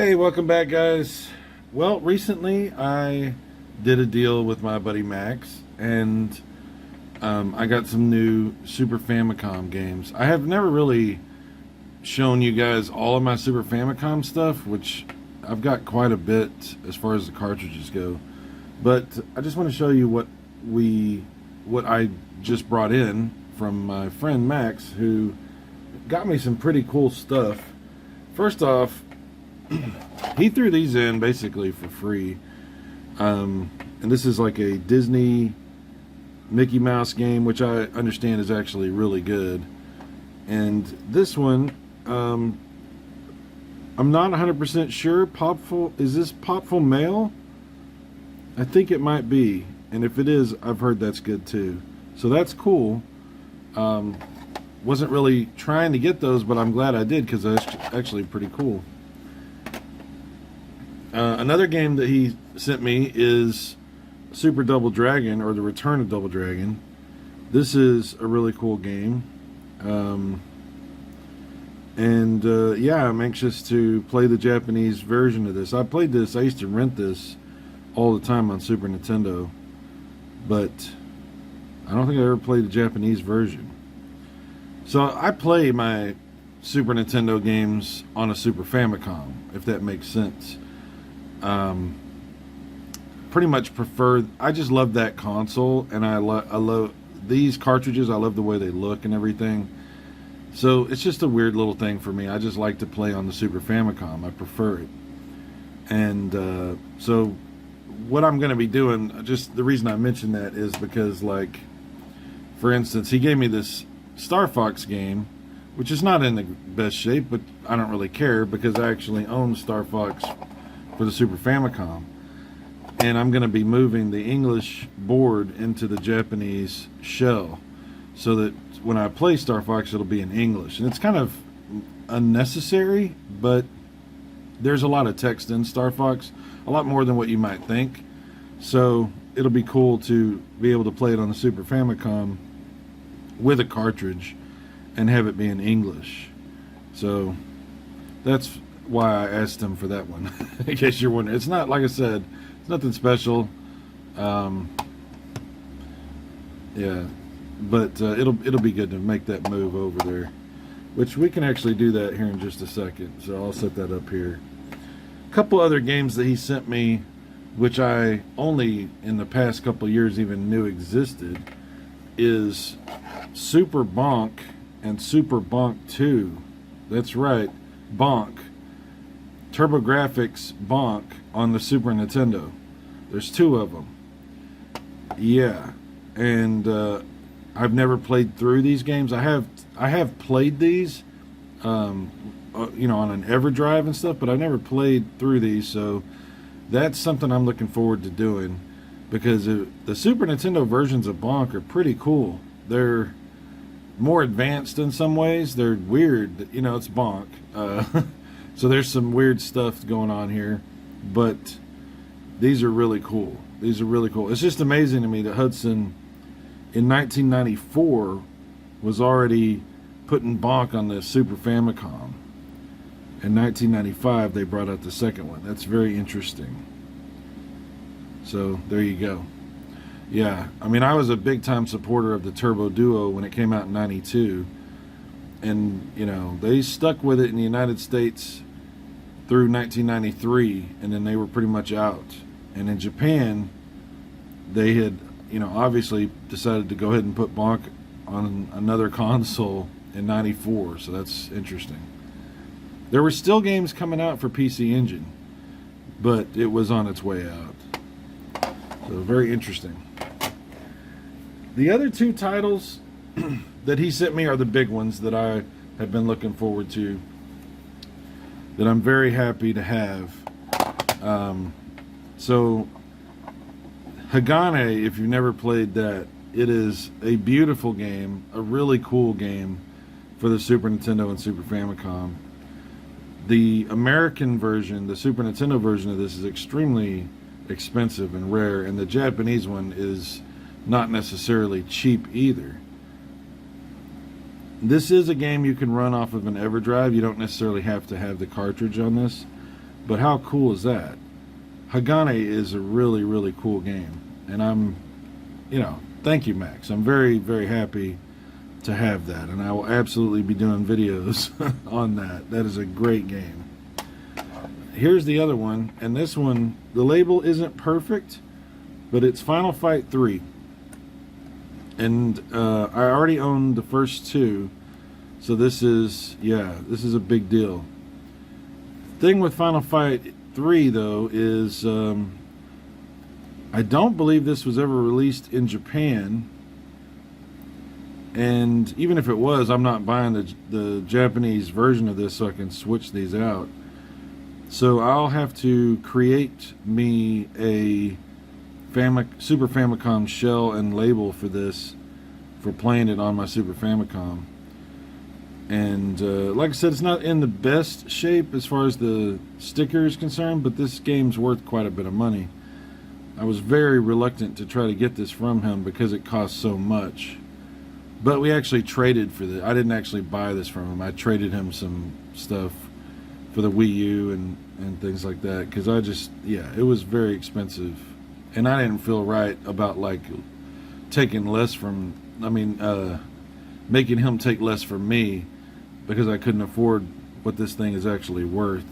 Hey, welcome back, guys. Well, recently I did a deal with my buddy Max, and I got some new Super Famicom games. I have never really shown you guys all of my Super Famicom stuff, which I've got quite a bit as far as the cartridges go. But I just want to show you what I just brought in from my friend Max, who got me some pretty cool stuff. First off, he threw these in basically for free. And this is like a Disney Mickey Mouse game, which I understand is actually really good. And this one, I'm not 100% sure. Is this Popful Mail? I think it might be. And if it is, I've heard that's good too. So that's cool. Wasn't really trying to get those, but I'm glad I did because that's actually pretty cool. Another game that he sent me is Super Double Dragon, or The Return of Double Dragon. This is a really cool game. Yeah, I'm anxious to play the Japanese version of this. I used to rent this all the time on Super Nintendo, but I don't think I ever played the Japanese version. So I play my Super Nintendo games on a Super Famicom, if that makes sense. Pretty much prefer. I just love that console, and I love these cartridges. I love the way they look and everything. So it's just a weird little thing for me. I just like to play on the Super Famicom. I prefer it. And so what I'm going to be doing, just the reason I mentioned that is because, like, for instance, he gave me this Star Fox game, which is not in the best shape, but I don't really care because I actually own Star Fox for the Super Famicom, and I'm going to be moving the English board into the Japanese shell so that when I play Star Fox it'll be in English. And it's kind of unnecessary, but there's a lot of text in Star Fox, a lot more than what you might think, so it'll be cool to be able to play it on the Super Famicom with a cartridge and have it be in English. So that's why I asked him for that one. In case you're wondering, it's not, like I said, it's nothing special. Yeah, but it'll be good to make that move over there, which we can actually do that here in just a second. So I'll set that up here. A couple other games that he sent me, which I only in the past couple of years even knew existed, is Super Bonk and Super Bonk 2. That's right, Bonk. TurboGrafx Bonk on the Super Nintendo. There's two of them. Yeah, and I've never played through these games. I have played these, you know, on an EverDrive and stuff, but I never played through these. So that's something I'm looking forward to doing, because the Super Nintendo versions of Bonk are pretty cool. They're more advanced in some ways. They're weird, you know. It's Bonk. So there's some weird stuff going on here, but these are really cool. These are really cool. It's just amazing to me that Hudson in 1994 was already putting Bonk on the Super Famicom. In 1995 they brought out the second one. That's very interesting. So there you go. Yeah, I mean, I was a big time supporter of the Turbo Duo when it came out in 92. And, you know, they stuck with it in the United States through 1993, and then they were pretty much out. And in Japan, they had, you know, obviously decided to go ahead and put Bonk on another console in 94, so that's interesting. There were still games coming out for PC Engine, but it was on its way out. So very interesting. The other two titles that he sent me are the big ones that I have been looking forward to, that I'm very happy to have. So Hagane, if you've never played that, it is a beautiful game, a really cool game for the Super Nintendo and Super Famicom. The American version, the Super Nintendo version of this, is extremely expensive and rare, and the Japanese one is not necessarily cheap either. This is a game you can run off of an EverDrive. You don't necessarily have to have the cartridge on this, But how cool is that? Hagane is a really, really cool game. And I'm, thank you, Max. I'm very, very happy to have that. And I will absolutely be doing videos on that. That is a great game. Here's the other one. And this one, the label isn't perfect, but it's Final Fight 3. And I already own the first two. So this is a big deal. Thing with Final Fight 3 though is I don't believe this was ever released in Japan, and even if it was, I'm not buying the Japanese version of this so I can switch these out. So I'll have to create me a Super Famicom shell and label for this, for playing it on my Super Famicom. And like I said, it's not in the best shape as far as the sticker is concerned, but this game's worth quite a bit of money. I was very reluctant to try to get this from him because it cost so much. But we actually traded for this. I didn't actually buy this from him. I traded him some stuff for the Wii U and things like that, because it was very expensive. And I didn't feel right about taking less from, making him take less from me, because I couldn't afford what this thing is actually worth.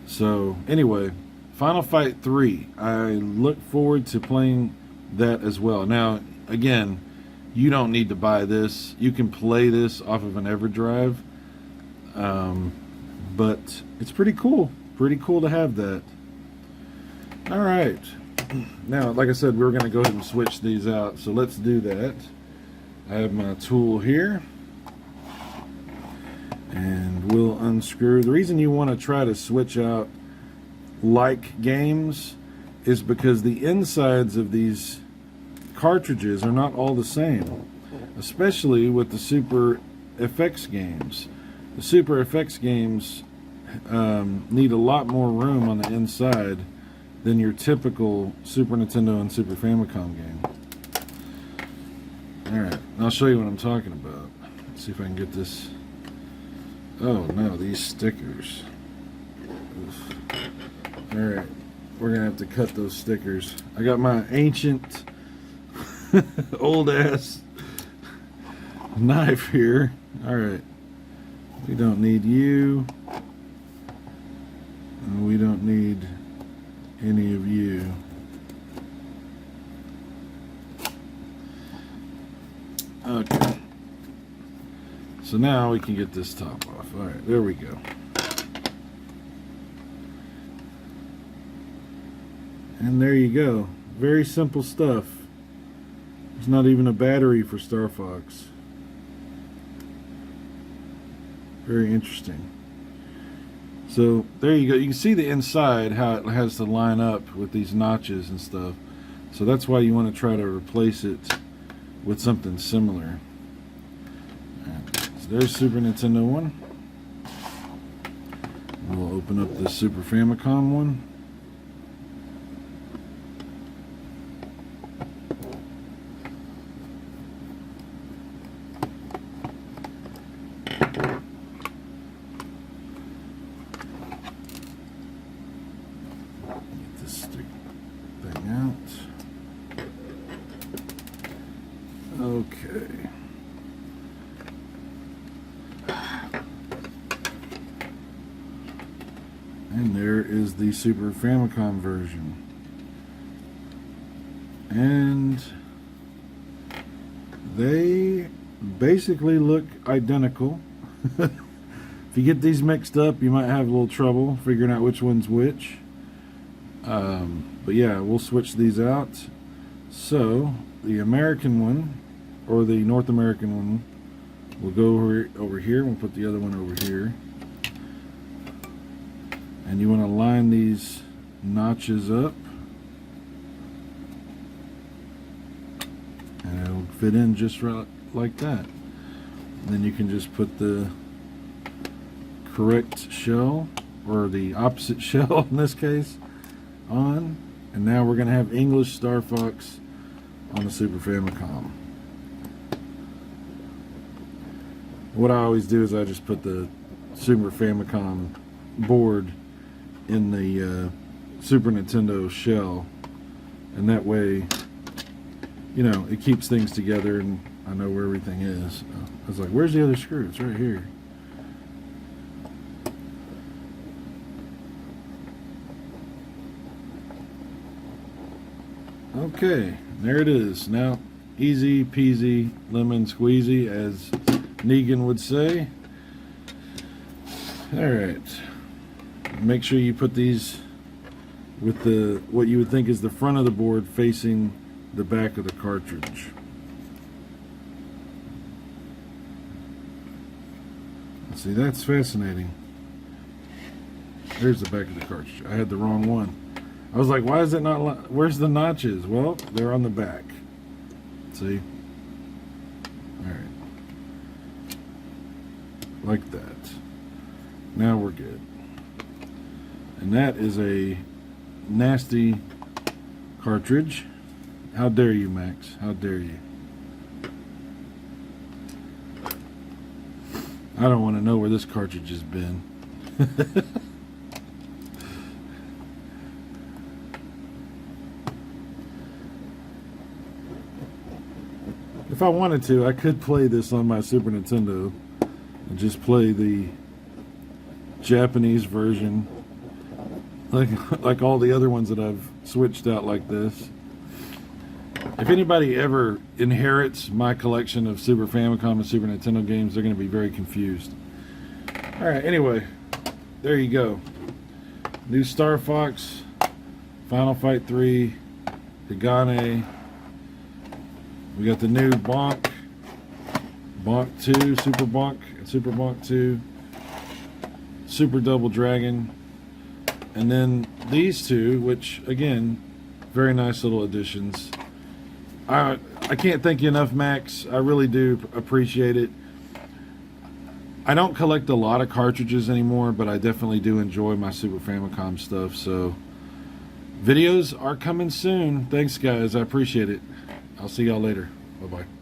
So anyway, Final Fight 3, I look forward to playing that as well. Now again, you don't need to buy this. You can play this off of an EverDrive, but it's pretty cool to have that. Alright, now like I said, we're going to go ahead and switch these out, so let's do that. I have my tool here, and we'll unscrew. The reason you want to try to switch out games is because the insides of these cartridges are not all the same, especially with the Super FX games. The Super FX games need a lot more room on the inside than your typical Super Nintendo and Super Famicom game. Alright, I'll show you what I'm talking about. Let's see if I can get this. Oh no, these stickers. Alright, we're going to have to cut those stickers. I got my ancient, old ass knife here. Alright, we don't need you. And we don't need any of you. Okay. So now we can get this top off. Alright, there we go. And there you go. Very simple stuff. There's not even a battery for Star Fox. Very interesting. So there you go. You can see the inside, how it has to line up with these notches and stuff. So that's why you want to try to replace it with something similar. So there's Super Nintendo one. We'll open up the Super Famicom one. Get this thing out. Okay. And there is the Super Famicom version. And they basically look identical. If you get these mixed up, you might have a little trouble figuring out which one's which. But yeah, we'll switch these out. So the American one, or the North American one, will go over here. We'll put the other one over here. And you want to line these notches up, and it'll fit in just right like that. And then you can just put the correct shell, or the opposite shell in this case, on. And now we're going to have English Star Fox on the Super Famicom. What I always do is I just put the Super Famicom board in the Super Nintendo shell, and that way, you know, it keeps things together and I know where everything is. I was like, where's the other screw? It's right here. Okay, there it is. Now, easy peasy lemon squeezy, as Negan would say. Alright, make sure you put these with the what you would think is the front of the board facing the back of the cartridge. See, that's fascinating. There's the back of the cartridge. I had the wrong one. I was like, why is it not, where's the notches? Well, they're on the back. See? Alright. Like that. Now we're good. And that is a nasty cartridge. How dare you, Max? How dare you? I don't want to know where this cartridge has been. If I wanted to, I could play this on my Super Nintendo and just play the Japanese version, like all the other ones that I've switched out like this. If anybody ever inherits my collection of Super Famicom and Super Nintendo games, they're going to be very confused. Alright, anyway, there you go. New Star Fox, Final Fight 3, Hagane. We got the new Bonk 2, Super Bonk, and Super Bonk 2, Super Double Dragon, and then these two, which, again, very nice little additions. I can't thank you enough, Max. I really do appreciate it. I don't collect a lot of cartridges anymore, but I definitely do enjoy my Super Famicom stuff, so videos are coming soon. Thanks, guys. I appreciate it. I'll see y'all later. Bye-bye.